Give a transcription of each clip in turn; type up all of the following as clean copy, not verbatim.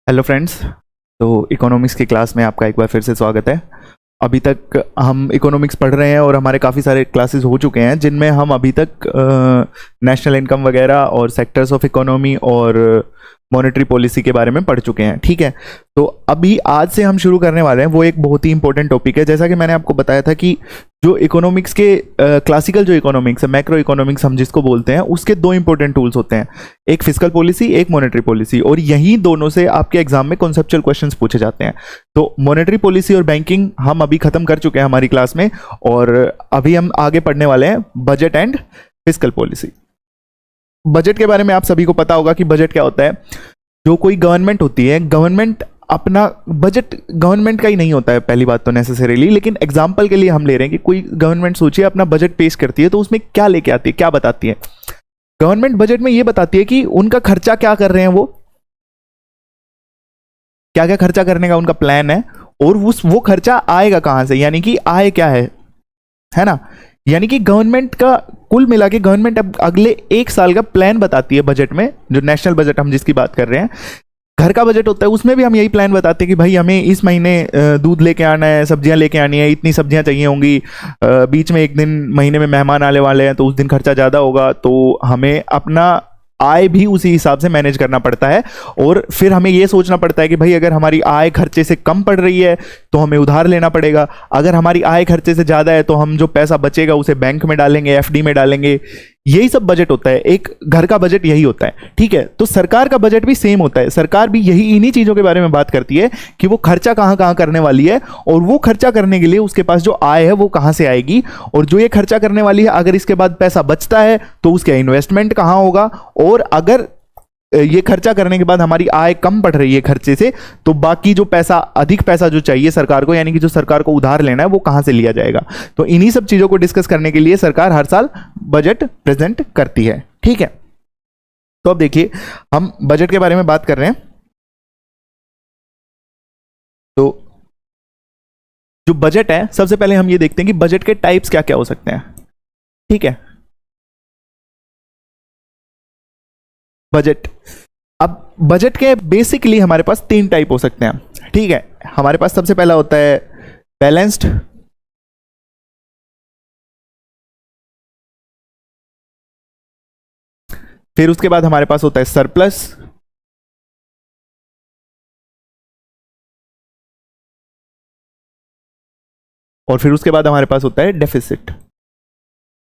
Hello friends. तो economics की class में आपका एक बार फिर से स्वागत है। अभी तक हम इकोनॉमिक्स पढ़ रहे हैं और हमारे काफ़ी सारे क्लासेस हो चुके हैं जिनमें हम अभी तक नेशनल इनकम वगैरह और सेक्टर्स ऑफ इकोनॉमी और मॉनेटरी पॉलिसी के बारे में पढ़ चुके हैं। ठीक है, तो अभी आज से हम शुरू करने वाले हैं वो एक बहुत ही इंपॉर्टेंट टॉपिक है। जैसा कि मैंने आपको बताया था कि जो इकोनॉमिक्स के क्लासिकल जो इकोनॉमिक्स है, मैक्रो इकोनॉमिक्स हम जिसको बोलते हैं, उसके दो इंपॉर्टेंट टूल्स होते हैं, एक फिस्कल पॉलिसी, एक मॉनेटरी पॉलिसी, और यही दोनों से आपके एग्जाम में कॉन्सेप्चुअल क्वेश्चंस पूछे जाते हैं। तो मॉनेटरी पॉलिसी और बैंकिंग हम अभी खत्म कर चुके हैं हमारी क्लास में, और अभी हम आगे पढ़ने वाले हैं budget and fiscal policy. Budget के बारे में आप सभी को पता होगा कि बजट क्या होता है। जो कोई गवर्नमेंट होती है, गवर्नमेंट अपना बजट गवर्नमेंट का ही नहीं होता है पहली बात तो नेसेसरीली, लेकिन एग्जांपल के लिए हम ले रहे हैं कि कोई गवर्नमेंट सोचिए अपना बजट पेश करती है तो उसमें क्या लेके आती है, क्या बताती है। गवर्नमेंट बजट में ये बताती है कि उनका खर्चा क्या कर रहे हैं, वो क्या क्या खर्चा करने का उनका प्लान है, और वो खर्चा आएगा कहां से, यानी कि आय क्या है ना। यानी कि गवर्नमेंट का कुल मिला के गवर्नमेंट अब अगले एक साल का प्लान बताती है बजट में। जो नेशनल बजट हम जिसकी बात कर रहे हैं, घर का बजट होता है, उसमें भी हम यही प्लान बताते हैं कि भाई हमें इस महीने दूध लेके आना है, सब्जियां लेके आनी है, इतनी सब्जियां चाहिए होंगी, बीच में एक दिन महीने में मेहमान आने वाले हैं तो उस दिन खर्चा ज़्यादा होगा, तो हमें अपना आय भी उसी हिसाब से मैनेज करना पड़ता है। और फिर हमें यह सोचना पड़ता है कि भाई अगर हमारी आय खर्चे से कम पड़ रही है तो हमें उधार लेना पड़ेगा, अगर हमारी आय खर्चे से ज़्यादा है तो हम जो पैसा बचेगा उसे बैंक में डालेंगे, एफडी में डालेंगे। यही सब बजट होता है, एक घर का बजट यही होता है। ठीक है, तो सरकार का बजट भी सेम होता है। सरकार भी यही इन्हीं चीज़ों के बारे में बात करती है कि वो खर्चा कहाँ कहाँ करने वाली है, और वो खर्चा करने के लिए उसके पास जो आय है वो कहाँ से आएगी, और जो ये खर्चा करने वाली है अगर इसके बाद पैसा बचता है तो उसका इन्वेस्टमेंट कहाँ होगा, और अगर ये खर्चा करने के बाद हमारी आय कम पड़ रही है खर्चे से तो बाकी जो पैसा, अधिक पैसा जो चाहिए सरकार को, यानी कि जो सरकार को उधार लेना है, वो कहां से लिया जाएगा। तो इन्हीं सब चीजों को डिस्कस करने के लिए सरकार हर साल बजट प्रेजेंट करती है। ठीक है, तो अब देखिए हम बजट के बारे में बात कर रहे हैं। तो जो बजट है, सबसे पहले हम ये देखते हैं कि बजट के टाइप्स क्या क्या हो सकते हैं। ठीक है, बजट, अब बजट के बेसिकली हमारे पास तीन टाइप हो सकते हैं। ठीक है, हमारे पास सबसे पहला होता है बैलेंस्ड, फिर उसके बाद हमारे पास होता है सरप्लस, और फिर उसके बाद हमारे पास होता है डेफिसिट।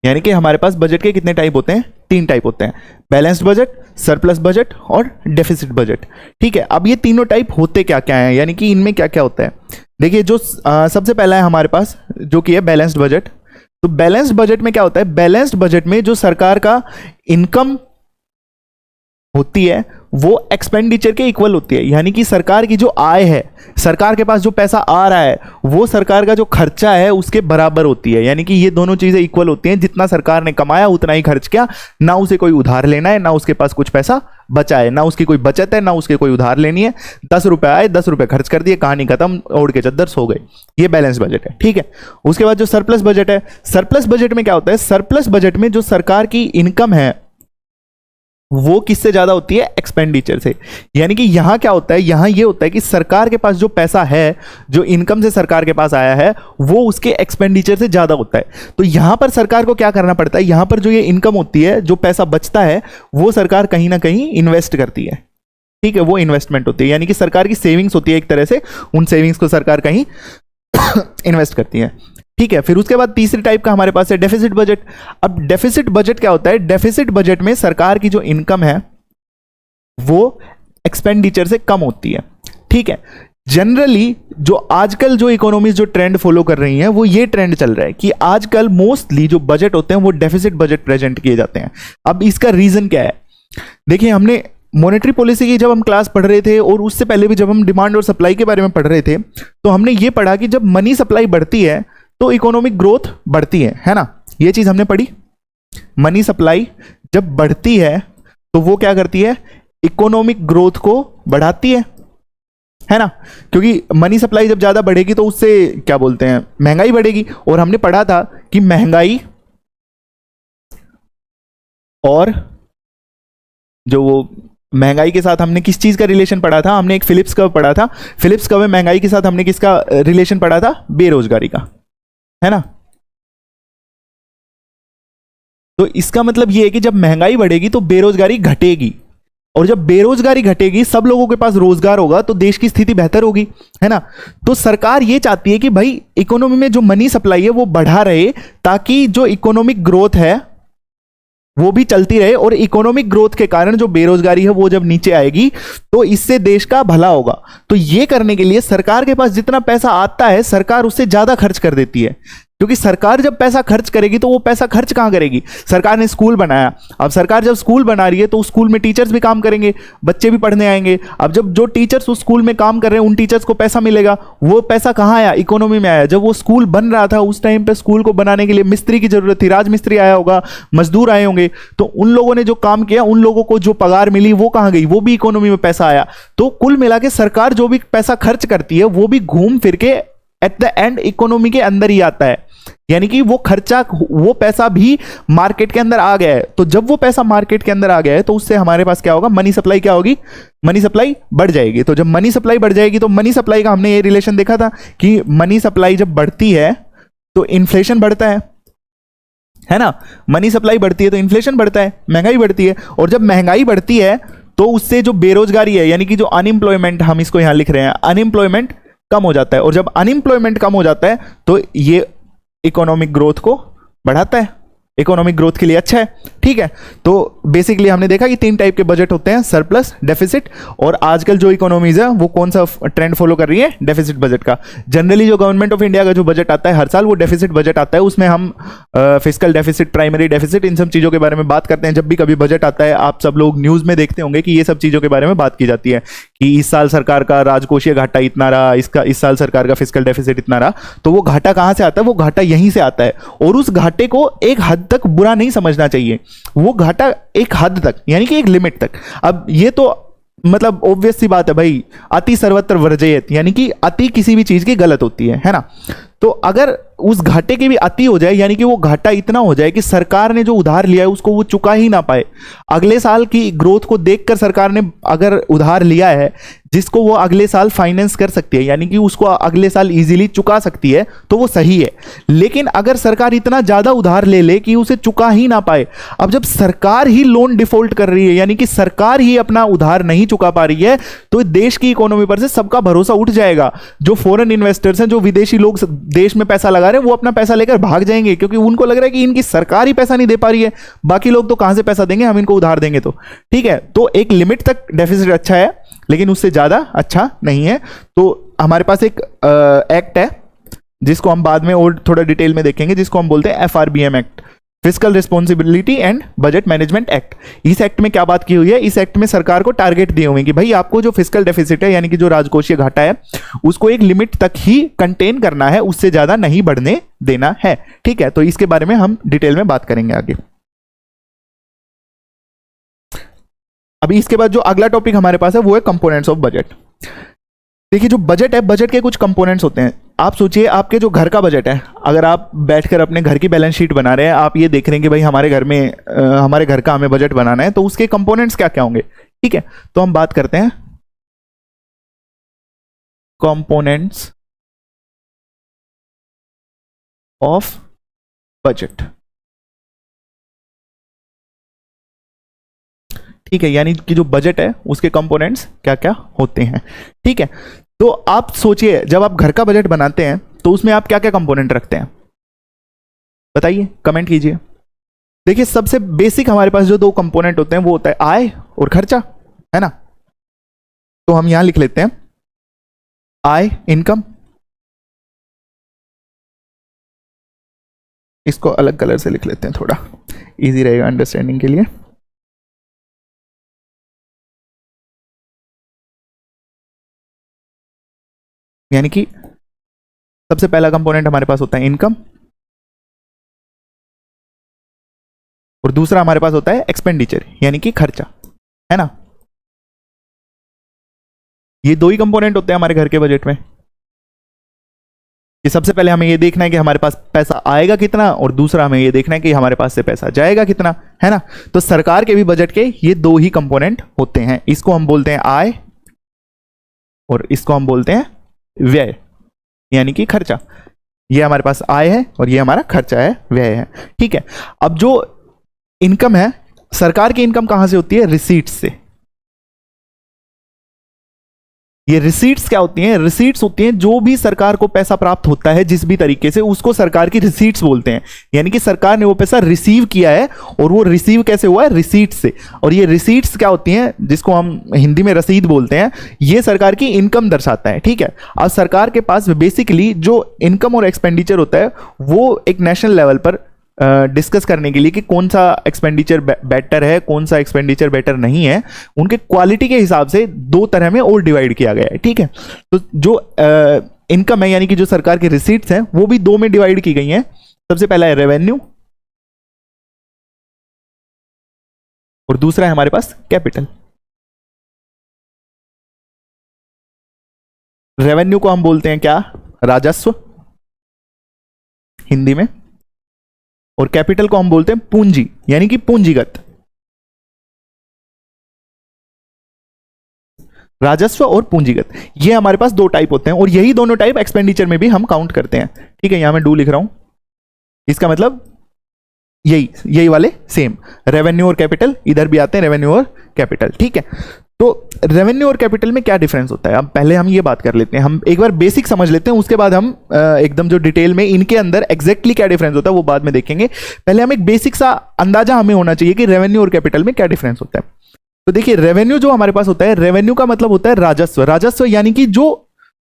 यानी कि हमारे पास बजट के कितने टाइप होते हैं, तीन टाइप होते हैं, बैलेंस्ड बजट, सरप्लस बजट और डेफिसिट बजट। ठीक है, अब ये तीनों टाइप होते क्या क्या हैं, यानी कि इनमें क्या क्या होता है। देखिए जो सबसे पहला है हमारे पास जो कि है बैलेंस्ड बजट। तो बैलेंस्ड बजट में क्या होता है, बैलेंस्ड बजट में जो सरकार का इनकम होती है वो एक्सपेंडिचर के इक्वल होती है, यानी कि सरकार की जो आय है, सरकार के पास जो पैसा आ रहा है वो सरकार का जो खर्चा है उसके बराबर होती है। यानी कि ये दोनों चीजें इक्वल होती हैं, जितना सरकार ने कमाया उतना ही खर्च किया, ना उसे कोई उधार लेना है, ना उसके पास कुछ पैसा बचा है, ना उसकी कोई बचत है, ना उसके कोई उधार लेनी है। 10 रुपए आए, 10 रुपए खर्च कर दिए, कहानी खत्म, ओढ़ के चद्दर सो गए। ये बैलेंस बजट है। ठीक है, उसके बाद जो सरप्लस बजट है, सरप्लस बजट में क्या होता है, सरप्लस बजट में जो सरकार की इनकम है वो किससे ज्यादा होती है, एक्सपेंडिचर से। यानी कि यहां क्या होता है, यहां ये होता है कि सरकार के पास जो पैसा है, जो इनकम से सरकार के पास आया है, वो उसके एक्सपेंडिचर से ज्यादा होता है। तो यहां पर सरकार को क्या करना पड़ता है, यहां पर जो ये इनकम होती है, जो पैसा बचता है, वो सरकार कहीं ना कहीं इन्वेस्ट करती है। ठीक है, वो इन्वेस्टमेंट होती है, यानी कि सरकार की सेविंग्स होती है एक तरह से, उन सेविंग्स को सरकार कहीं इन्वेस्ट करती है। ठीक है, फिर उसके बाद तीसरी टाइप का हमारे पास है डेफिसिट बजट। अब डेफिसिट बजट क्या होता है, डेफिसिट बजट में सरकार की जो इनकम है वो एक्सपेंडिचर से कम होती है। ठीक है, जनरली जो आजकल जो इकोनॉमीज जो ट्रेंड फॉलो कर रही हैं वो ये ट्रेंड चल रहा है कि आजकल मोस्टली जो बजट होते हैं वो डेफिसिट बजट प्रेजेंट किए जाते हैं। अब इसका रीजन क्या है, देखिए हमने मॉनेटरी पॉलिसी की जब हम क्लास पढ़ रहे थे, और उससे पहले भी जब हम डिमांड और सप्लाई के बारे में पढ़ रहे थे, तो हमने ये पढ़ा कि जब मनी सप्लाई बढ़ती है तो इकोनॉमिक ग्रोथ बढ़ती है ना। ये चीज हमने पढ़ी, मनी सप्लाई जब बढ़ती है तो वो क्या करती है, इकोनॉमिक ग्रोथ को बढ़ाती है ना। क्योंकि मनी सप्लाई जब ज्यादा बढ़ेगी तो उससे क्या बोलते हैं, महंगाई बढ़ेगी, और हमने पढ़ा था कि महंगाई और जो वो महंगाई के साथ हमने किस चीज का रिलेशन पढ़ा था? हमने एक फिलिप्स कर्व पढ़ा था। फिलिप्स कर्व में महंगाई के साथ हमने किसका रिलेशन पढ़ा था? बेरोजगारी का, है ना? तो इसका मतलब ये है कि जब महंगाई बढ़ेगी तो बेरोजगारी घटेगी, और जब बेरोजगारी घटेगी, सब लोगों के पास रोजगार होगा, तो देश की स्थिति बेहतर होगी, है ना? तो सरकार ये चाहती है कि भाई इकोनॉमी में जो मनी सप्लाई है वो बढ़ा रहे, ताकि जो इकोनॉमिक ग्रोथ है वो भी चलती रहे, और इकोनॉमिक ग्रोथ के कारण जो बेरोजगारी है वो जब नीचे आएगी तो इससे देश का भला होगा। तो ये करने के लिए सरकार के पास जितना पैसा आता है सरकार उससे ज्यादा खर्च कर देती है, क्योंकि सरकार जब पैसा खर्च करेगी तो वो पैसा खर्च कहां करेगी? सरकार ने स्कूल बनाया, अब सरकार जब स्कूल बना रही है तो उस स्कूल में टीचर्स भी काम करेंगे, बच्चे भी पढ़ने आएंगे। अब जब जो टीचर्स उस स्कूल में काम कर रहे हैं उन टीचर्स को पैसा मिलेगा, वो पैसा कहां आया? इकोनॉमी में आया। जब वो स्कूल बन रहा था उस टाइम पे स्कूल को बनाने के लिए मिस्त्री की जरूरत थी, राजमिस्त्री आया होगा, मजदूर आए होंगे, तो उन लोगों ने जो काम किया उन लोगों को जो पगार मिली वो कहां गई? वो भी इकोनॉमी में पैसा आया। तो कुल मिला के सरकार जो भी पैसा खर्च करती है वो भी घूम फिर के एट द एंड इकोनॉमी के अंदर ही आता है, यानी कि वो खर्चा, वो पैसा भी मार्केट के अंदर आ गया है। तो जब वो पैसा मार्केट के अंदर आ गया है तो उससे हमारे पास क्या होगा? मनी सप्लाई क्या होगी? मनी सप्लाई बढ़ जाएगी। तो जब मनी सप्लाई बढ़ जाएगी तो मनी सप्लाई का हमने ये रिलेशन देखा था कि मनी सप्लाई जब बढ़ती है तो इन्फ्लेशन बढ़ता है ना? मनी सप्लाई बढ़ती है तो इन्फ्लेशन बढ़ता है, महंगाई बढ़ती है, और जब महंगाई बढ़ती है तो उससे जो बेरोजगारी है, यानी कि जो अनएम्प्लॉयमेंट हम इसको यहां लिख रहे हैं, अनएम्प्लॉयमेंट कम हो जाता है, और जब अनएम्प्लॉयमेंट कम हो जाता है तो ये इकोनॉमिक ग्रोथ को बढ़ाता है, इकोनॉमिक ग्रोथ के लिए अच्छा है, ठीक है? तो बेसिकली हमने देखा कि 3 टाइप के बजट होते हैं, सरप्लस, डेफिसिट, और आजकल जो इकोनॉमीज है वो कौन सा ट्रेंड फॉलो कर रही है? डेफिसिट बजट का। जनरली जो गवर्नमेंट ऑफ इंडिया का जो बजट आता है हर साल वो डेफिसिट बजट आता है, उसमें हम फिस्कल डेफिसिट, प्राइमरी डेफिसिट, इन सब चीज़ों के बारे में बात करते हैं। जब भी कभी बजट आता है आप सब लोग न्यूज़ में देखते होंगे कि ये सब चीज़ों के बारे में बात की जाती है कि इस साल सरकार का राजकोषीय घाटा इतना रहा, इस साल सरकार का फिस्कल डेफिसिट इतना रहा। तो वो घाटा कहाँ से आता है? वो घाटा यहीं से आता है, और उस घाटे को एक हद तक बुरा नहीं समझना चाहिए। वो घाटा एक हद तक, यानी कि एक लिमिट तक। अब ये तो मतलब ऑब्वियस सी बात है भाई, अति सर्वत्र वर्जयेत, यानी कि अति किसी भी चीज की गलत होती है ना? तो अगर उस घाटे की भी अति हो जाए, यानी कि वो घाटा इतना हो जाए कि सरकार ने जो उधार लिया है उसको वो चुका ही ना पाए, अगले साल की ग्रोथ को देखकर सरकार ने अगर उधार लिया है जिसको वो अगले साल फाइनेंस कर सकती है, यानी कि उसको अगले साल इजीली चुका सकती है, तो वो सही है। लेकिन अगर सरकार इतना ज्यादा उधार ले ले कि उसे चुका ही ना पाए, अब जब सरकार ही लोन डिफॉल्ट कर रही है, यानी कि सरकार ही अपना उधार नहीं चुका पा रही है, तो देश की इकोनॉमी पर से सबका भरोसा उठ जाएगा। जो फॉरेन इन्वेस्टर्स हैं, जो विदेशी लोग देश में पैसा लगा रहे हैं, वो अपना पैसा लेकर भाग जाएंगे, क्योंकि उनको लग रहा है कि इनकी सरकार ही पैसा नहीं दे पा रही है, बाकी लोग तो कहां से पैसा देंगे, हम इनको उधार देंगे तो। ठीक है, तो एक लिमिट तक डेफिसिट अच्छा है, लेकिन उससे ज्यादा अच्छा नहीं है। तो हमारे पास एक एक्ट है जिसको हम बाद में और थोड़ा डिटेल में देखेंगे, जिसको हम बोलते हैं FRBM act, physical responsibility and budget management act. इस एक्ट में क्या बात की हुई है? इस एक्ट में सरकार को टारगेट दिए हुए हैं कि भाई आपको जो फिजिकल डेफिसिट है, यानी कि जो राजकोषीय घाटा है, उसको एक लिमिट तक ही कंटेन करना है, उससे ज्यादा नहीं बढ़ने देना है। ठीक है, तो इसके बारे में हम डिटेल में बात करेंगे आगे। अभी इसके बाद जो अगला टॉपिक हमारे पास है वो है कंपोनेंट्स ऑफ बजट। देखिए, जो बजट है, बजट के कुछ कंपोनेंट्स होते हैं। आप सोचिए, आपके जो घर का बजट है, अगर आप बैठकर अपने घर की बैलेंस शीट बना रहे हैं, आप ये देख रहे हैं कि भाई हमारे घर में हमारे घर का हमें बजट बनाना है, तो उसके कंपोनेंट्स क्या क्या होंगे। ठीक है, तो हम बात करते हैं कंपोनेंट्स ऑफ बजट। ठीक है, यानी कि जो बजट है उसके कंपोनेंट्स क्या क्या होते हैं। ठीक है, तो आप सोचिए, जब आप घर का बजट बनाते हैं तो उसमें आप क्या क्या कंपोनेंट रखते हैं, बताइए, कमेंट कीजिए। देखिए, सबसे बेसिक हमारे पास जो 2 कंपोनेंट होते हैं वो होता है आय और खर्चा, है ना? तो हम यहां लिख लेते हैं आय, इनकम। इसको अलग कलर से लिख लेते हैं, थोड़ा इजी रहेगा अंडरस्टैंडिंग के लिए। यानी कि सबसे पहला कंपोनेंट हमारे पास होता है इनकम, और दूसरा हमारे पास होता है एक्सपेंडिचर, यानी कि खर्चा, है ना? ये 2 ही कंपोनेंट होते हैं हमारे घर के बजट में। कि सबसे पहले हमें ये देखना है कि हमारे पास पैसा आएगा कितना, और दूसरा हमें ये देखना है कि हमारे पास से पैसा जाएगा कितना, है ना। तो सरकार के भी बजट के ये दो ही कंपोनेंट होते हैं, इसको हम बोलते हैं आय और इसको हम बोलते हैं व्यय, यानी कि खर्चा। ये हमारे पास आय है और ये हमारा खर्चा है, व्यय है, ठीक है। अब जो इनकम है, सरकार की इनकम कहां से होती है? रिसीट्स से। ये रिसीट्स क्या होती हैं? रिसीट्स होती हैं जो भी सरकार को पैसा प्राप्त होता है जिस भी तरीके से, उसको सरकार की रिसीट्स बोलते हैं। यानी कि सरकार ने वो पैसा रिसीव किया है, और वो रिसीव कैसे हुआ है? रिसीट्स से। और ये रिसीट्स क्या होती हैं, जिसको हम हिंदी में रसीद बोलते हैं, ये सरकार की इनकम दर्शाता है, ठीक है। अब सरकार के पास बेसिकली जो इनकम और एक्सपेंडिचर होता है वो एक नेशनल लेवल पर डिस्कस करने के लिए कि कौन सा एक्सपेंडिचर बेटर है, कौन सा एक्सपेंडिचर बेटर नहीं है, उनके क्वालिटी के हिसाब से दो तरह में और डिवाइड किया गया है, ठीक है। तो जो इनकम है, यानी कि जो सरकार की रिसीट्स हैं, वो भी दो में डिवाइड की गई हैं। सबसे पहला है रेवेन्यू और दूसरा है हमारे पास कैपिटल। रेवेन्यू को हम बोलते हैं क्या? राजस्व हिंदी में। और कैपिटल को हम बोलते हैं पूंजी, यानी कि पूंजीगत। राजस्व और पूंजीगत, ये हमारे पास दो टाइप होते हैं, और यही दोनों टाइप एक्सपेंडिचर में भी हम काउंट करते हैं, ठीक है। यहां मैं डू लिख रहा हूं, इसका मतलब यही वाले सेम रेवेन्यू और कैपिटल इधर भी आते हैं, रेवेन्यू और कैपिटल, ठीक है। तो रेवेन्यू और कैपिटल में क्या डिफरेंस होता है? अब पहले हम ये बात कर लेते हैं, हम एक बार बेसिक समझ लेते हैं, उसके बाद हम एकदम जो डिटेल में इनके अंदर एग्जैक्टली क्या डिफरेंस होता है वो बाद में देखेंगे। पहले हम एक बेसिक सा अंदाजा हमें होना चाहिए कि रेवेन्यू और कैपिटल में क्या डिफरेंस होता है। तो देखिए, रेवेन्यू जो हमारे पास होता है, रेवेन्यू का मतलब होता है राजस्व। राजस्व यानी कि जो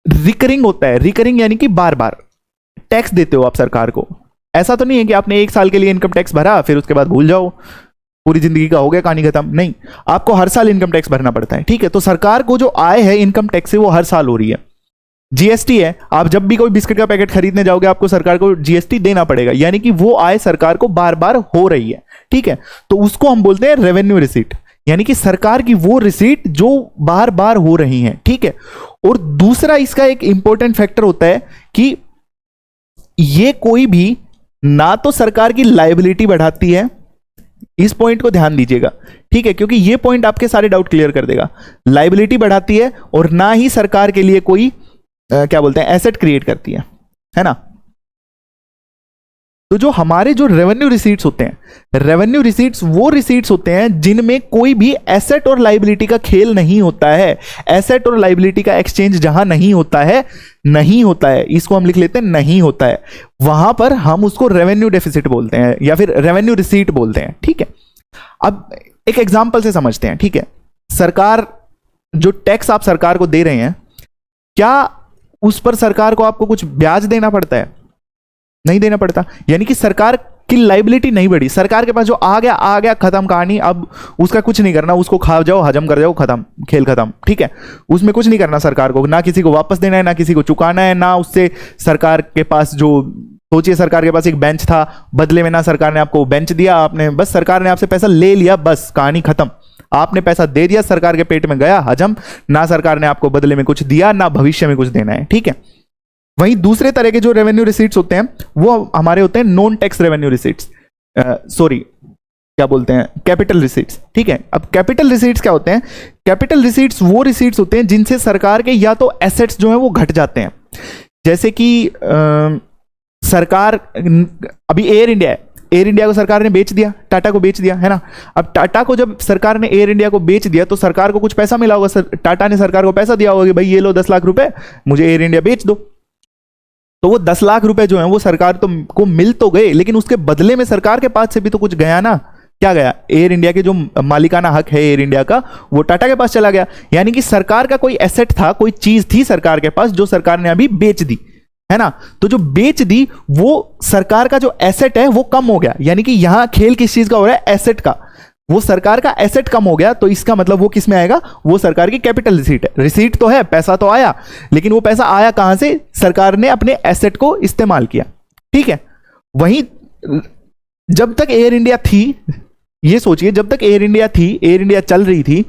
रिकरिंग होता है, रिकरिंग यानी कि बार बार टैक्स देते हो आप सरकार को। ऐसा तो नहीं है कि आपने एक साल के लिए इनकम टैक्स भरा फिर उसके बाद भूल जाओ, पूरी जिंदगी का हो गया, कहानी खत्म। नहीं, आपको हर साल इनकम टैक्स भरना पड़ता है, ठीक है। तो सरकार को जो आय है इनकम टैक्स से वो हर साल हो रही है। जीएसटी है, आप जब भी कोई बिस्किट का पैकेट खरीदने जाओगे आपको सरकार को जीएसटी देना पड़ेगा, यानी कि वो आय सरकार को बार बार हो रही है, ठीक है। तो उसको हम बोलते हैं रेवेन्यू रिसीट, यानी कि सरकार की वो रिसीट जो बार बार हो रही है, ठीक है। और दूसरा इसका एक इंपॉर्टेंट फैक्टर होता है कि ये कोई भी ना तो सरकार की लायबिलिटी बढ़ाती है, इस पॉइंट को ध्यान दीजिएगा, ठीक है, क्योंकि ये पॉइंट आपके सारे डाउट क्लियर कर देगा। लायबिलिटी बढ़ाती है और ना ही सरकार के लिए कोई क्या बोलते हैं एसेट क्रिएट करती है ना। तो जो हमारे जो रेवेन्यू रिसीट्स होते हैं, रेवेन्यू रिसीट्स वो रिसीट्स होते हैं जिनमें कोई भी एसेट और लायबिलिटी का खेल नहीं होता है। एसेट और लायबिलिटी का एक्सचेंज जहां नहीं होता है, नहीं होता है, इसको हम लिख लेते हैं नहीं होता है, वहां पर हम उसको रेवेन्यू डेफिसिट बोलते हैं या फिर रेवेन्यू रिसीट बोलते हैं, ठीक है। अब एक एग्जांपल से समझते हैं, ठीक है। सरकार जो टैक्स आप सरकार को दे रहे हैं, क्या उस पर सरकार को आपको कुछ ब्याज देना पड़ता है? नहीं देना पड़ता, यानी कि सरकार की लायबिलिटी नहीं बढ़ी। सरकार के पास जो आ गया, खत्म कहानी, अब उसका कुछ नहीं करना, उसको खा जाओ, हजम कर जाओ, खत्म, खेल खत्म, ठीक है। उसमें कुछ नहीं करना सरकार को, ना किसी को वापस देना है, ना किसी को चुकाना है, ना उससे सरकार के पास जो, सोचिए सरकार के पास एक बेंच था, बदले में ना सरकार ने आपको बेंच दिया, आपने बस सरकार ने आपसे पैसा ले लिया, बस कहानी खत्म। आपने पैसा दे दिया, सरकार के पेट में गया, हजम, ना सरकार ने आपको बदले में कुछ दिया, ना भविष्य में कुछ देना है, ठीक है। वहीं दूसरे तरह के जो रेवेन्यू रिसीट्स होते हैं वो हमारे होते हैं non tax revenue receipts, sorry क्या बोलते हैं, कैपिटल रिसीट्स, ठीक है। अब कैपिटल रिसीट्स क्या होते हैं? कैपिटल रिसीट्स वो रिसीट्स होते हैं जिनसे सरकार के या तो एसेट्स जो हैं वो घट जाते हैं। जैसे कि सरकार अभी एयर इंडिया है, एयर इंडिया को सरकार ने बेच दिया, टाटा को बेच दिया, है ना। अब टाटा को जब सरकार ने एयर इंडिया को बेच दिया तो सरकार को कुछ पैसा मिला होगा, टाटा ने सरकार को पैसा दिया होगा कि भाई ये लो 10 लाख रुपए, मुझे एयर इंडिया बेच दो। तो वो 10 लाख रुपए जो है वो सरकार तो को मिल तो गए, लेकिन उसके बदले में सरकार के पास से भी तो कुछ गया ना। क्या गया? एयर इंडिया के जो मालिकाना हक है एयर इंडिया का, वो टाटा के पास चला गया। यानी कि सरकार का कोई एसेट था, कोई चीज थी सरकार के पास जो सरकार ने अभी बेच दी, है ना। तो जो बेच दी वो सरकार का जो एसेट है वो कम हो गया, यानी कि यहां खेल किस चीज का हो रहा है? एसेट का। वो सरकार का एसेट कम हो गया, तो इसका मतलब वो किस में आएगा? वो सरकार की कैपिटल रिसीट है। रिसीट तो है, पैसा तो आया, लेकिन वो पैसा आया कहां से? सरकार ने अपने एसेट को इस्तेमाल किया, ठीक है। वहीं जब तक एयर इंडिया थी, ये सोचिए, जब तक एयर इंडिया थी, एयर इंडिया चल रही थी,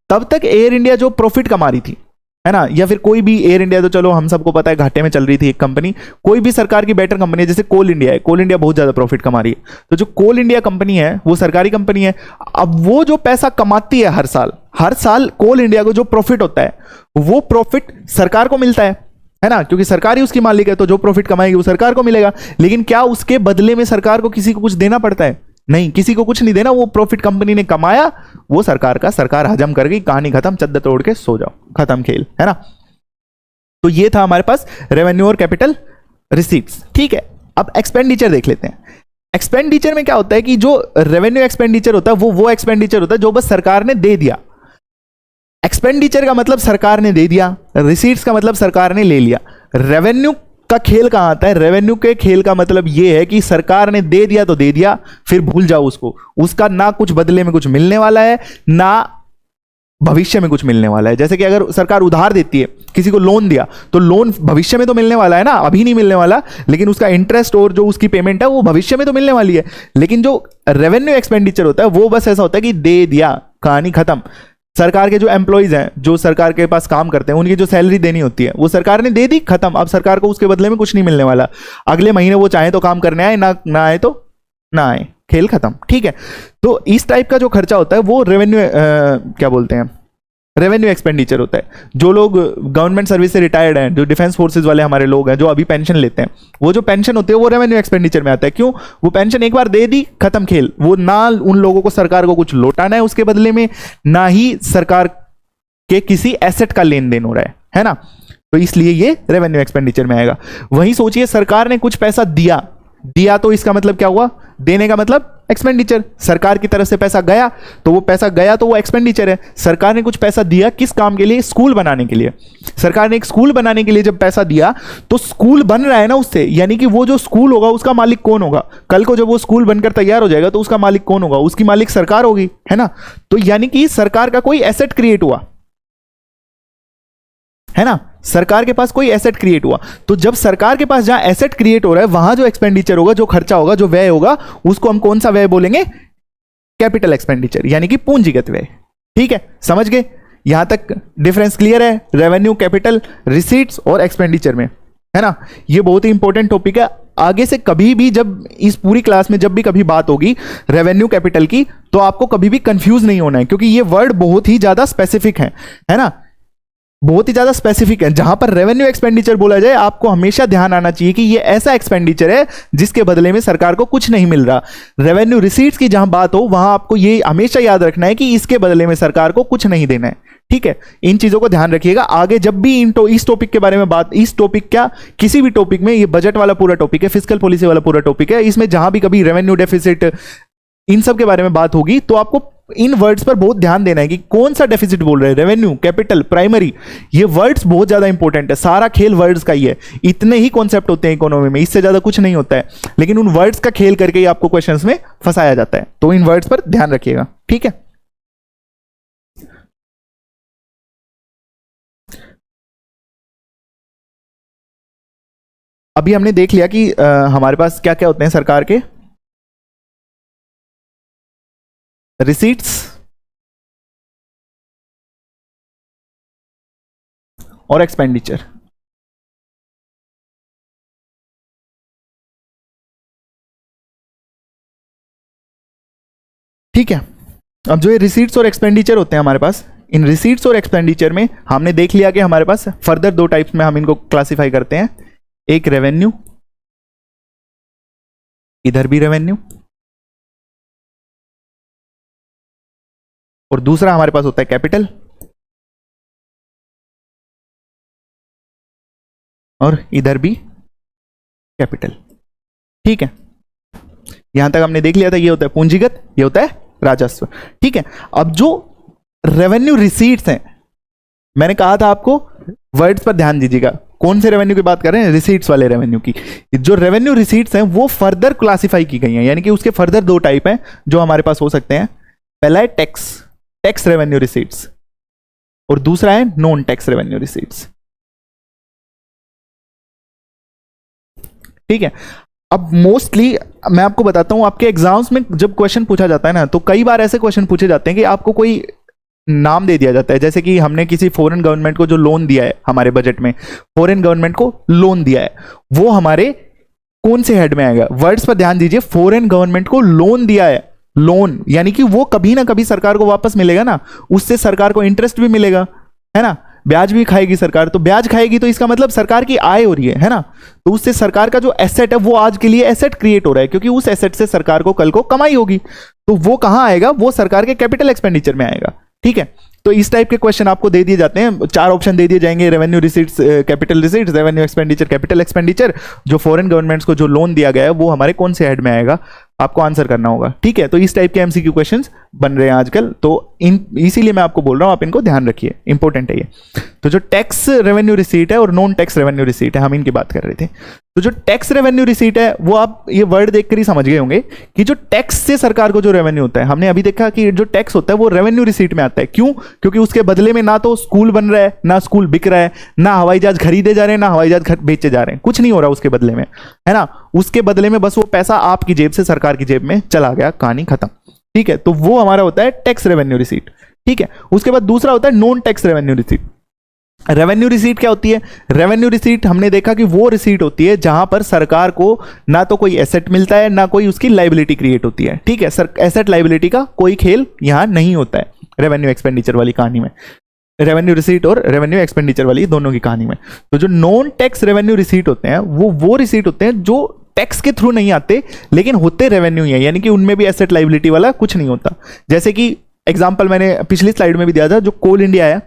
तब तक एयर इंडिया जो प्रॉफिट कमा रही थी, है ना, या फिर कोई भी, एयर इंडिया तो चलो हम सबको पता है घाटे में चल रही थी एक कंपनी, कोई भी सरकार की बेटर कंपनी है, जैसे कोल इंडिया है, कोल इंडिया बहुत ज्यादा प्रॉफिट कमा रही है, तो जो कोल इंडिया कंपनी है वो सरकारी कंपनी है। अब वो जो पैसा कमाती है हर साल कोल इंडिया को जो प्रॉफिट होता है वो प्रॉफिट सरकार को मिलता है ना, क्योंकि सरकार ही उसकी मालिक है, तो जो प्रॉफिट कमाएगी वो सरकार को मिलेगा। लेकिन क्या उसके बदले में सरकार को किसी को कुछ देना पड़ता है? नहीं, किसी को कुछ नहीं देना। वो प्रॉफिट कंपनी ने कमाया, वो सरकार का, सरकार हजम कर गई, कहानी खत्म, चद्दर तोड़ के सो जाओ, खत्म खेल, है ना। तो ये था हमारे पास रेवेन्यू और कैपिटल रिसीट्स। ठीक है, अब एक्सपेंडिचर देख लेते हैं। एक्सपेंडिचर में क्या होता है कि जो रेवेन्यू एक्सपेंडिचर होता है वो एक्सपेंडिचर होता है जो बस सरकार ने दे दिया। एक्सपेंडिचर का मतलब सरकार ने दे दिया, रिसीट्स का मतलब सरकार ने ले लिया। रेवेन्यू का खेल कहां आता है? रेवेन्यू के खेल का मतलब यह है कि सरकार ने दे दिया तो दे दिया, फिर भूल जाओ उसको, उसका ना कुछ बदले में कुछ मिलने वाला है, ना भविष्य में कुछ मिलने वाला है। जैसे कि अगर सरकार उधार देती है, किसी को लोन दिया, तो लोन भविष्य में तो मिलने वाला है ना, अभी नहीं मिलने वाला, लेकिन उसका इंटरेस्ट और जो उसकी पेमेंट है वो भविष्य में तो मिलने वाली है। लेकिन जो रेवेन्यू एक्सपेंडिचर होता है वो बस ऐसा होता है कि दे दिया, कहानी खत्म। सरकार के जो एम्प्लॉइज हैं, जो सरकार के पास काम करते हैं, उनकी जो सैलरी देनी होती है वो सरकार ने दे दी, खत्म। अब सरकार को उसके बदले में कुछ नहीं मिलने वाला। अगले महीने वो चाहे तो काम करने आए, ना आए तो ना आए, खेल खत्म। ठीक है, तो इस टाइप का जो खर्चा होता है वो रेवेन्यू क्या बोलते हैं, रेवेन्यू एक्सपेंडिचर होता है। जो लोग गवर्नमेंट सर्विस से रिटायर्ड हैं, जो डिफेंस फोर्सेज वाले हमारे लोग हैं, जो अभी पेंशन लेते हैं, वो जो पेंशन होती है वो रेवेन्यू एक्सपेंडिचर में आता है। क्यों? वो पेंशन एक बार दे दी, खत्म खेल। वो ना उन लोगों को सरकार को कुछ लौटाना है उसके बदले में, ना ही सरकार के किसी एसेट का लेन देन हो रहा है ना। तो इसलिए ये रेवेन्यू एक्सपेंडिचर में आएगा। वहीं सोचिए, सरकार ने कुछ पैसा दिया तो इसका मतलब क्या हुआ? देने का मतलब एक्सपेंडिचर। सरकार की तरफ से पैसा गया तो वो एक्सपेंडिचर है। सरकार ने कुछ पैसा दिया, किस काम के लिए? स्कूल बनाने के लिए। सरकार ने एक स्कूल बनाने के लिए जब पैसा दिया, तो स्कूल बन रहा है ना उससे, यानी कि वो जो स्कूल होगा उसका मालिक कौन होगा? कल को जब वो स्कूल बनकर तैयार हो जाएगा तो उसका मालिक कौन होगा? उसकी मालिक सरकार होगी, है ना। तो यानी कि सरकार का कोई एसेट क्रिएट हुआ, है ना, सरकार के पास कोई एसेट क्रिएट हुआ। तो जब सरकार के पास जहां एसेट क्रिएट हो रहा है, वहां जो एक्सपेंडिचर होगा, जो खर्चा होगा, जो व्यय होगा, उसको हम कौन सा व्यय बोलेंगे? कैपिटल एक्सपेंडिचर, यानी कि पूंजीगत व्यय। ठीक है, समझ गए? यहां तक डिफरेंस क्लियर है रेवेन्यू, कैपिटल, रिसीट्स और एक्सपेंडिचर में, है ना। ये बहुत ही इंपॉर्टेंट टॉपिक है। आगे से कभी भी जब इस पूरी क्लास में जब भी कभी बात होगी रेवेन्यू कैपिटल की, तो आपको कभी भी कंफ्यूज नहीं होना है, क्योंकि ये वर्ड बहुत ही ज्यादा स्पेसिफिक है ना, बहुत ही ज्यादा स्पेसिफिक है। जहां पर रेवेन्यू एक्सपेंडिचर बोला जाए, आपको हमेशा ध्यान आना चाहिए कि ये ऐसा एक्सपेंडिचर है जिसके बदले में सरकार को कुछ नहीं मिल रहा। रेवेन्यू रिसीट्स की जहां बात हो, वहां आपको ये हमेशा याद रखना है कि इसके बदले में सरकार को कुछ नहीं देना है। ठीक है, इन चीजों को ध्यान रखिएगा। आगे जब भी इस टॉपिक के बारे में बात, इस टॉपिक क्या, किसी भी टॉपिक में, ये बजट वाला पूरा टॉपिक है, फिस्कल पॉलिसी वाला पूरा टॉपिक है, इसमें जहां भी कभी रेवेन्यू डेफिसिट, इन सब के बारे में बात होगी, तो आपको इन वर्ड्स पर बहुत ध्यान देना है कि कौन सा डेफिसिट बोल रहे हैं, रेवेन्यू, कैपिटल, प्राइमरी। ये वर्ड्स बहुत ज्यादा इंपॉर्टेंट है। सारा खेल वर्ड्स का ही है। इतने ही कॉन्सेप्ट होते हैं इकोनॉमी में, इससे ज्यादा कुछ नहीं होता है, लेकिन उन वर्ड्स का खेल करके ही आपको क्वेश्चंस में फंसाया जाता है। तो इन वर्ड्स पर ध्यान रखिएगा। ठीक है, अभी हमने देख लिया कि हमारे पास क्या क्या होते हैं सरकार के, रिसीट्स और एक्सपेंडिचर। ठीक है, अब जो ये रिसीट्स और एक्सपेंडिचर होते हैं हमारे पास, इन रिसीट्स और एक्सपेंडिचर में हमने देख लिया कि हमारे पास फर्दर दो टाइप्स में हम इनको क्लासिफाई करते हैं। एक रेवेन्यू, इधर भी रेवेन्यू, और दूसरा हमारे पास होता है कैपिटल, और इधर भी कैपिटल। ठीक है, यहां तक हमने देख लिया था। ये होता है पूंजीगत, ये होता है राजस्व। ठीक है, अब जो रेवेन्यू रिसीट्स हैं, मैंने कहा था आपको वर्ड्स पर ध्यान दीजिएगा। कौन से रेवेन्यू की बात कर रहे हैं? रिसीट्स वाले रेवेन्यू की। जो रेवेन्यू रिसीट्स हैं वो फर्दर क्लासिफाई की गई हैं, यानी कि उसके फर्दर दो टाइप हैं जो हमारे पास हो सकते हैं। पहला है टैक्स रेवेन्यू रिसीट्स, और दूसरा है नॉन टैक्स रेवेन्यू रिसीट्स। ठीक है, अब मोस्टली मैं आपको बताता हूं, आपके एग्जाम्स में जब क्वेश्चन पूछा जाता है ना, तो कई बार ऐसे क्वेश्चन पूछे जाते हैं कि आपको कोई नाम दे दिया जाता है, जैसे कि हमने किसी फॉरेन गवर्नमेंट को जो लोन दिया है, हमारे बजट में फॉरेन गवर्नमेंट को लोन दिया है, वो हमारे कौन से हेड में आएगा? वर्ड्स पर ध्यान दीजिए, फॉरेन गवर्नमेंट को लोन दिया है, लोन यानी कि वो कभी ना कभी सरकार को वापस मिलेगा ना, उससे सरकार को इंटरेस्ट भी मिलेगा, है ना, ब्याज भी खाएगी सरकार, तो ब्याज खाएगी तो इसका मतलब सरकार की आय हो रही है ना, तो उससे सरकार का जो एसेट है वो आज के लिए एसेट क्रिएट हो रहा है, क्योंकि उस एसेट से सरकार को कल को कमाई होगी, तो वो कहां आएगा? वो सरकार के कैपिटल एक्सपेंडिचर में आएगा। ठीक है, तो इस टाइप के क्वेश्चन आपको दे दिए जाते हैं, 4 ऑप्शन दे दिए जाएंगे, revenue receipts capital receipts, revenue expenditure capital expenditure, जो फॉरेन गवर्नमेंट्स को जो लोन दिया गया है वो हमारे कौन से हेड में आएगा, आपको आंसर करना होगा। ठीक है, तो इस टाइप के एमसीक्यू क्वेश्चंस बन रहे हैं आजकल, तो इसीलिए मैं आपको बोल रहा हूं, आप इनको ध्यान रखिए, इंपॉर्टेंट है ये। तो जो टैक्स रेवेन्यू रिसीट है और नॉन टैक्स रेवेन्यू रिसीट है, हम इनकी बात कर रहे थे। तो जो टैक्स रेवेन्यू रिसीट है वो आप ये वर्ड देखकर ही समझ गए होंगे कि जो टैक्स से सरकार को जो रेवेन्यू होता है, हमने अभी देखा कि जो टैक्स होता है वो रेवेन्यू रिसीट में आता है। क्यों? क्योंकि उसके बदले में ना तो स्कूल बन रहा है, ना स्कूल बिक रहा है, ना हवाई जहाज खरीदे जा रहे हैं, ना हवाई जहाज बेचे जा रहे हैं, कुछ नहीं हो रहा उसके बदले में, है ना। उसके बदले में बस वो पैसा आपकी जेब से सरकार की जेब में चला गया, कहानी खत्म। ठीक है, तो वो हमारा होता है टैक्स रेवेन्यू रिसीट। ठीक है, उसके बाद दूसरा होता है non tax revenue receipt. Revenue receipt क्या होती है? रेवेन्यू रिसीट हमने देखा कि वो रिसीट होती है जहां पर सरकार को ना तो कोई एसेट मिलता है, ना कोई उसकी लाइबिलिटी क्रिएट होती है। ठीक है सर, एसेट लाइबिलिटी का कोई खेल यहां नहीं होता है रेवेन्यू एक्सपेंडिचर वाली कहानी में, रेवेन्यू रिसीट और रेवेन्यू एक्सपेंडिचर वाली दोनों की कहानी में। तो जो नॉन टैक्स रेवेन्यू रिसीट होते हैं वो रिसीट होते हैं जो टैक्स के थ्रू नहीं आते, लेकिन होते रेवेन्यू ही है, यानी कि उनमें भी एसेट लाइबिलिटी वाला कुछ नहीं होता। जैसे कि एग्जांपल मैंने पिछली स्लाइड में भी दिया था, जो कोल इंडिया है,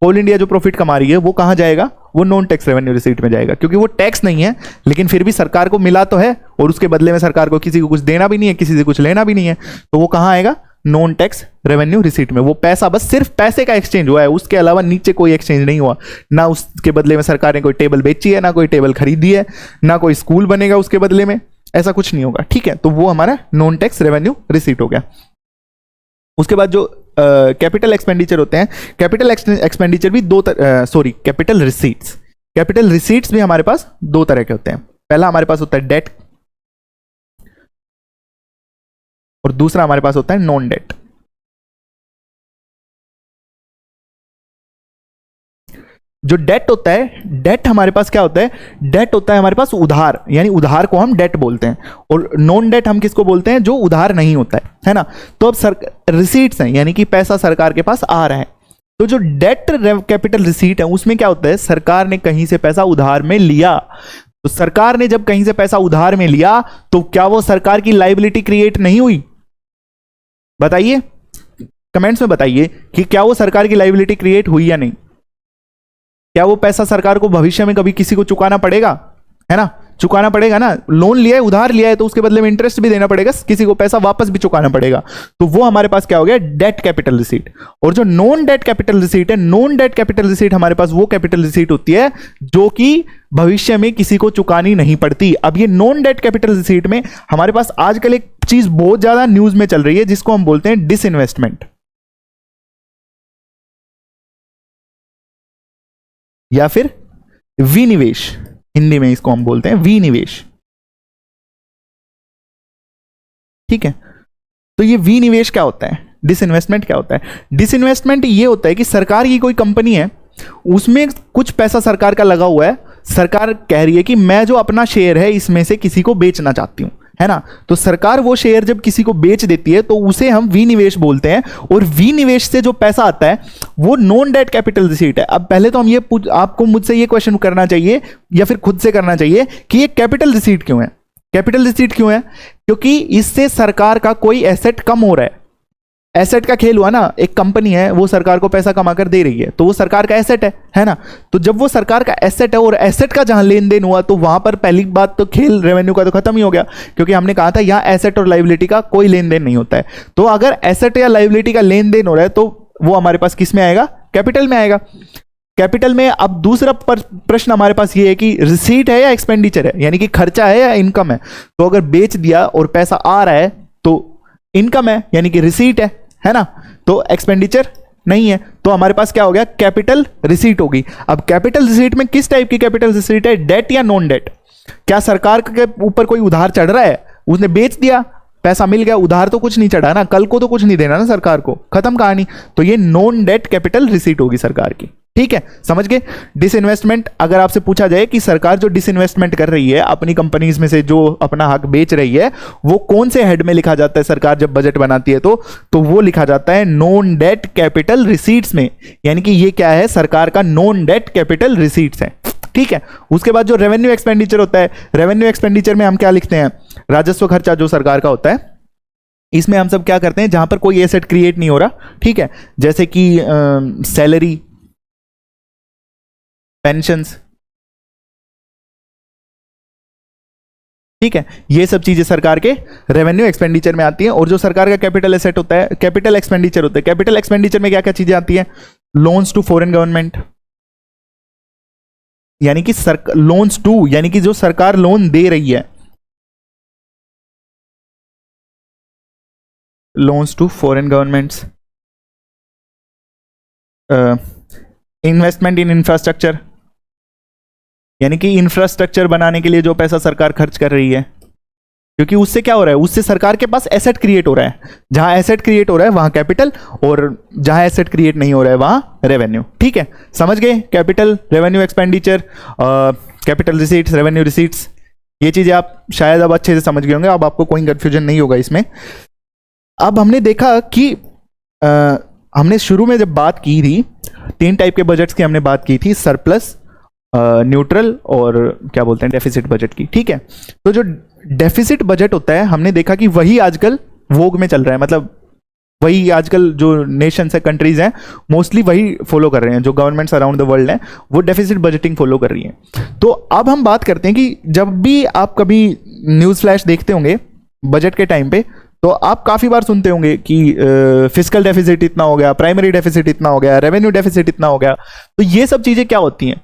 कोल इंडिया जो प्रॉफिट कमा रही है वो कहां जाएगा? वो नॉन टैक्स रेवेन्यू रिसीट में जाएगा, क्योंकि वो टैक्स नहीं है, लेकिन फिर भी सरकार को मिला तो है, और उसके बदले में सरकार को किसी को कुछ देना भी नहीं है, किसी से कुछ लेना भी नहीं है, तो वो कहां आएगा? नॉन टैक्स रेवेन्यू रिसीट में। वो पैसा बस सिर्फ पैसे का एक्सचेंज हुआ है, उसके अलावा नीचे कोई एक्सचेंज नहीं हुआ, ना उसके बदले में सरकार ने कोई टेबल बेची है, ना कोई टेबल खरीदी है, ना कोई स्कूल बनेगा उसके बदले में, ऐसा कुछ नहीं होगा। ठीक है, तो वो हमारा नॉन टैक्स रेवेन्यू रिसीट हो गया। उसके बाद जो कैपिटल एक्सपेंडिचर होते हैं, कैपिटल एक्सपेंडिचर भी कैपिटल रिसीट्स भी हमारे पास 2 तरह के होते हैं। पहला हमारे पास होता है डेट, और दूसरा हमारे पास होता है नॉन डेट। जो डेट होता है, डेट हमारे पास क्या होता है? डेट होता है हमारे पास उधार, यानी उधार को हम डेट बोलते हैं, और नॉन डेट हम किसको बोलते हैं? जो उधार नहीं होता है ना। तो अब रिसीट्स हैं, यानी कि पैसा सरकार के पास आ रहा है। तो जो डेट कैपिटल रिसीट है उसमें क्या होता है? सरकार ने कहीं से पैसा उधार में लिया, तो सरकार ने जब कहीं से पैसा उधार में लिया तो क्या वो सरकार की लाइबिलिटी क्रिएट नहीं हुई? बताइए, कमेंट्स में बताइए कि क्या वो सरकार की लाइबिलिटी क्रिएट हुई या नहीं। क्या वो पैसा सरकार को भविष्य में कभी किसी को चुकाना पड़ेगा? है ना, चुकाना पड़ेगा ना। लोन लिया है, उधार लिया है, तो उसके बदले में इंटरेस्ट भी देना पड़ेगा, किसी को पैसा वापस भी चुकाना पड़ेगा। तो वो हमारे पास क्या हो गया? Debt capital receipt. और जो नॉन डेट कैपिटल रिसीट है, नॉन डेट कैपिटल रिसीट हमारे पास वो कैपिटल रिसीट होती है जो कि भविष्य में किसी को चुकानी नहीं पड़ती। अब ये नॉन डेट कैपिटल रिसीट में हमारे पास आजकल एक चीज बहुत ज्यादा न्यूज में चल रही है, जिसको हम बोलते हैं डिसइन्वेस्टमेंट, या फिर विनिवेश, हिंदी में इसको हम बोलते हैं विनिवेश। ठीक है, तो ये विनिवेश क्या होता है? डिसइन्वेस्टमेंट क्या होता है? डिसइन्वेस्टमेंट ये होता है कि सरकार की कोई कंपनी है, उसमें कुछ पैसा सरकार का लगा हुआ है, सरकार कह रही है कि मैं जो अपना शेयर है इसमें से किसी को बेचना चाहती हूं, है ना। तो सरकार वो शेयर जब किसी को बेच देती है तो उसे हम विनिवेश बोलते हैं, और विनिवेश से जो पैसा आता है वो नॉन डेट कैपिटल रिसीट है। अब पहले तो हम आपको मुझसे ये क्वेश्चन करना चाहिए, या फिर खुद से करना चाहिए कि ये कैपिटल रिसीट क्यों है? कैपिटल रिसीट क्यों है? क्योंकि इससे सरकार का कोई एसेट कम हो रहा है। एसेट का खेल हुआ ना, एक कंपनी है वो सरकार को पैसा कमा कर दे रही है, तो वो सरकार का एसेट है ना। तो जब वो सरकार का एसेट है और एसेट का जहां लेन देन हुआ, तो वहां पर पहली बात तो खेल रेवेन्यू का तो खत्म ही हो गया, क्योंकि हमने कहा था यहां एसेट और लाइबिलिटी का कोई लेन देन नहीं होता है। तो अगर एसेट या लाइबिलिटी का लेन देन हो रहा है तो वो हमारे पास किस में आएगा? कैपिटल में आएगा। कैपिटल में अब दूसरा प्रश्न हमारे पास ये है कि रिसीट है या एक्सपेंडिचर है, यानी कि खर्चा है या इनकम है। तो अगर बेच दिया और पैसा आ रहा है तो इनकम है, यानी कि रिसीट है ना, तो एक्सपेंडिचर नहीं है। तो हमारे पास क्या हो गया? कैपिटल रिसीट होगी। अब कैपिटल रिसीट में किस टाइप की कैपिटल रिसीट है? डेट या नॉन डेट? क्या सरकार के ऊपर कोई उधार चढ़ रहा है, उसने बेच दिया, पैसा मिल गया, उधार तो कुछ नहीं चढ़ा ना, कल को तो कुछ नहीं देना ना सरकार को, खत्म कहानी। तो ये नॉन डेट कैपिटल रिसीट होगी सरकार की, ठीक है, समझ गए। डिसइन्वेस्टमेंट, अगर आपसे पूछा जाए कि सरकार जो डिसइन्वेस्टमेंट कर रही है अपनी कंपनीज में से, जो अपना हक बेच रही है, वो कौन से हेड में लिखा जाता है सरकार जब बजट बनाती है तो वो लिखा जाता है नॉन डेट कैपिटल रिसीट्स में, यानी कि ये क्या है, सरकार का नॉन डेट कैपिटल रिसीट्स है, ठीक है। उसके बाद जो रेवेन्यू एक्सपेंडिचर होता है, रेवेन्यू एक्सपेंडिचर में हम क्या लिखते हैं, राजस्व खर्चा जो सरकार का होता है, इसमें हम सब क्या करते हैं, जहां पर कोई एसेट क्रिएट नहीं हो रहा, ठीक है, जैसे कि सैलरी, पेंशन्स, ठीक है, ये सब चीजें सरकार के रेवेन्यू एक्सपेंडिचर में आती हैं। और जो सरकार का कैपिटल एसेट होता है, कैपिटल एक्सपेंडिचर होता है, कैपिटल एक्सपेंडिचर में क्या क्या चीजें आती हैं, लोन्स टू फॉरेन गवर्नमेंट, यानी कि लोन्स टू, यानी कि जो सरकार लोन दे रही है, loans to foreign governments, investment in infrastructure, यानी कि इंफ्रास्ट्रक्चर बनाने के लिए जो पैसा सरकार खर्च कर रही है, क्योंकि उससे क्या हो रहा है, उससे सरकार के पास एसेट क्रिएट हो रहा है, जहां एसेट क्रिएट हो रहा है वहां कैपिटल, और जहां एसेट क्रिएट नहीं हो रहा है वहां रेवेन्यू, ठीक है, समझ गए। Capital, revenue expenditure, capital receipts, revenue receipts, ये चीजें आप शायद अब अच्छे से समझ गए होंगे, अब आपको कोई कंफ्यूजन नहीं होगा इसमें। अब हमने देखा कि हमने शुरू में जब बात की थी, 3 टाइप के बजट्स की हमने बात की थी, सरप्लस, न्यूट्रल और क्या बोलते हैं डेफिसिट बजट की, ठीक है। तो जो डेफिसिट बजट होता है, हमने देखा कि वही आजकल वोग में चल रहा है, मतलब वही आजकल जो नेशंस है, कंट्रीज हैं, मोस्टली वही फॉलो कर रहे हैं, जो गवर्नमेंट्स अराउंड द वर्ल्ड हैं, वो डेफिसिट बजटिंग फॉलो कर रही हैं। तो अब हम बात करते हैं कि जब भी आप कभी न्यूज़ फ्लैश देखते होंगे बजट के टाइम पे, तो आप काफी बार सुनते होंगे कि फिस्कल डेफिसिट इतना हो गया, प्राइमरी डेफिसिट इतना हो गया, रेवेन्यू डेफिसिट इतना हो गया। तो ये सब चीजें क्या होती हैं,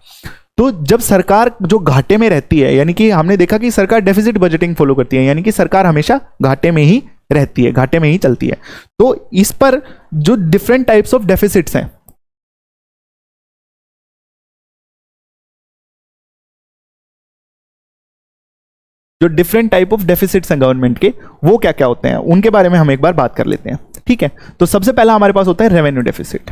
तो जब सरकार जो घाटे में रहती है, यानी कि हमने देखा कि सरकार डेफिसिट बजटिंग फॉलो करती है, यानी कि सरकार हमेशा घाटे में ही रहती है, घाटे में ही चलती है। तो इस पर जो डिफरेंट टाइप्स ऑफ डेफिसिट्स हैं, जो डिफरेंट टाइप ऑफ डेफिसिट्स हैं गवर्नमेंट के, वो क्या क्या होते हैं, उनके बारे में हम एक बार बात कर लेते हैं, ठीक है। तो सबसे पहला हमारे पास होता है रेवेन्यू डेफिसिट,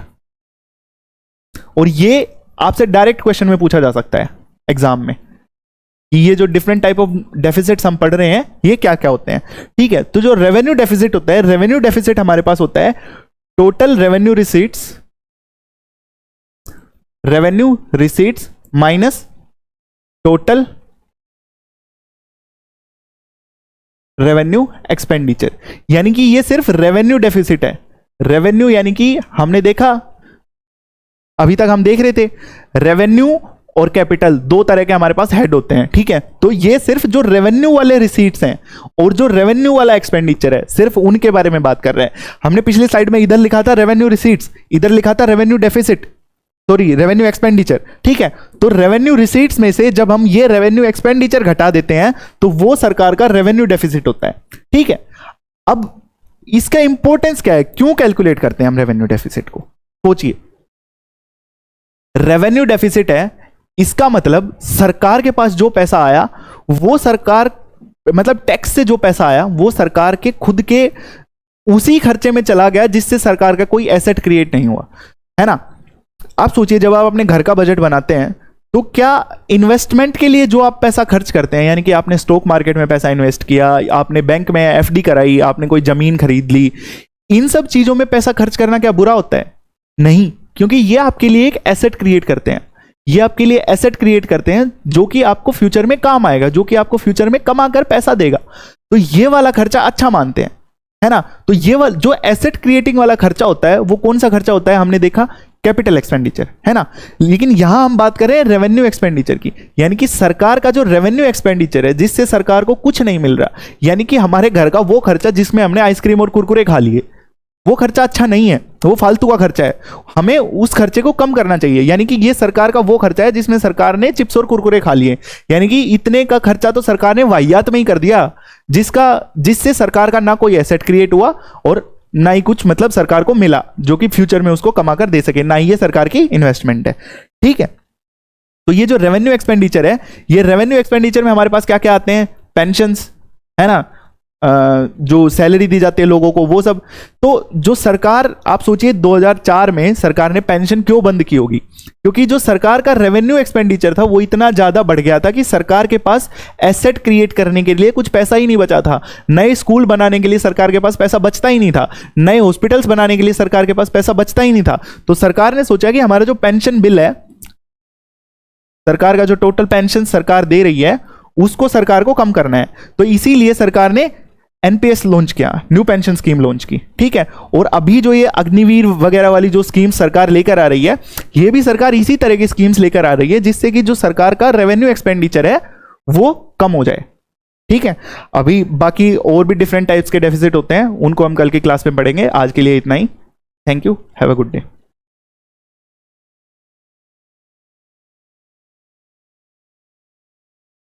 और ये आपसे डायरेक्ट क्वेश्चन में पूछा जा सकता है एग्जाम में कि ये जो डिफरेंट टाइप ऑफ डेफिसिट्स हम पढ़ रहे हैं, ये क्या क्या होते हैं, ठीक है। तो जो रेवेन्यू डेफिसिट होता है, रेवेन्यू डेफिसिट हमारे पास होता है total revenue receipts minus total revenue expenditure, यानी कि ये सिर्फ रेवेन्यू डेफिसिट है। रेवेन्यू यानी कि हमने देखा, अभी तक हम देख रहे थे, रेवेन्यू और कैपिटल 2 तरह के हमारे पास हेड होते हैं, ठीक है। तो ये सिर्फ जो रेवेन्यू वाले रिसीट्स हैं और जो रेवेन्यू वाला एक्सपेंडिचर है, सिर्फ उनके बारे में बात कर रहे हैं। हमने पिछले स्लाइड में इधर लिखा था रेवेन्यू रिसीट्स, इधर लिखा था revenue deficit, sorry revenue expenditure, ठीक है। तो रेवेन्यू रिसीट्स में से जब हम ये रेवेन्यू एक्सपेंडिचर घटा देते हैं, तो वो सरकार का रेवेन्यू डेफिसिट होता है, ठीक है। अब इसका इंपॉर्टेंस क्या है, क्यों कैलकुलेट करते हैं हम रेवेन्यू डेफिसिट को, सोचिए। रेवेन्यू डेफिसिट है, इसका मतलब सरकार के पास जो पैसा आया, वो सरकार, मतलब टैक्स से जो पैसा आया, वो सरकार के खुद के उसी खर्चे में चला गया, जिससे सरकार का कोई एसेट क्रिएट नहीं हुआ, है ना। आप सोचिए, जब आप अपने घर का बजट बनाते हैं, तो क्या इन्वेस्टमेंट के लिए जो आप पैसा खर्च करते हैं, यानी कि आपने स्टॉक मार्केट में पैसा इन्वेस्ट किया, आपने बैंक में एफडी कराई, आपने कोई जमीन खरीद ली, इन सब चीजों में पैसा खर्च करना क्या बुरा होता है? नहीं, क्योंकि ये आपके लिए एक एसेट क्रिएट करते हैं, ये आपके लिए एसेट क्रिएट करते हैं जो कि आपको फ्यूचर में काम आएगा, जो कि आपको फ्यूचर में कमाकर पैसा देगा। तो ये वाला खर्चा अच्छा मानते हैं, है ना। तो ये वाला जो एसेट क्रिएटिंग वाला खर्चा होता है, वो कौन सा खर्चा होता है, हमने देखा कैपिटल एक्सपेंडिचर, है ना। लेकिन यहां हम बात कर रहे हैं रेवेन्यू एक्सपेंडिचर की, यानी कि सरकार का जो रेवेन्यू एक्सपेंडिचर है, जिससे सरकार को कुछ नहीं मिल रहा, यानी कि हमारे घर का वो खर्चा जिसमें हमने आइसक्रीम और कुरकुरे खा लिए, वो खर्चा अच्छा नहीं है, वो फालतू का खर्चा है, हमें उस खर्चे को कम करना चाहिए। यानी कि ये सरकार का वो खर्चा है जिसमें सरकार ने चिप्स और कुरकुरे खा लिए, यानी कि इतने का खर्चा तो सरकार ने वाहियात में ही कर दिया, जिससे सरकार का ना कोई एसेट क्रिएट हुआ और ना ही कुछ मतलब सरकार को मिला जो कि फ्यूचर में उसको कमा कर दे सके, ना ही ये सरकार की इन्वेस्टमेंट है, ठीक है। तो ये जो रेवेन्यू एक्सपेंडिचर है, ये रेवेन्यू एक्सपेंडिचर में हमारे पास क्या क्या आते हैं, पेंशंस, है ना, जो सैलरी दी जाती है लोगों को वो सब। तो जो सरकार, आप सोचिए 2004 में सरकार ने पेंशन क्यों बंद की होगी? क्योंकि जो सरकार का रेवेन्यू एक्सपेंडिचर था वो इतना ज्यादा बढ़ गया था कि सरकार के पास एसेट क्रिएट करने के लिए कुछ पैसा ही नहीं बचा था। नए स्कूल बनाने के लिए सरकार के पास पैसा बचता ही नहीं था, नए हॉस्पिटल्स बनाने के लिए सरकार के पास पैसा बचता ही नहीं था। तो सरकार ने सोचा कि हमारा जो पेंशन बिल है, सरकार का जो टोटल पेंशन सरकार दे रही है उसको सरकार को कम करना है। तो इसीलिए सरकार ने एनपीएस लॉन्च किया, न्यू पेंशन स्कीम लॉन्च की, ठीक है। और अभी जो ये अग्निवीर वगैरह वाली जो स्कीम सरकार लेकर आ रही है, ये भी सरकार इसी तरह की स्कीम्स लेकर आ रही है जिससे कि जो सरकार का रेवेन्यू एक्सपेंडिचर है वो कम हो जाए, ठीक है। अभी बाकी और भी डिफरेंट टाइप्स के डेफिसिट होते हैं, उनको हम कल की क्लास में पढ़ेंगे। आज के लिए इतना ही। Thank you, have a good day.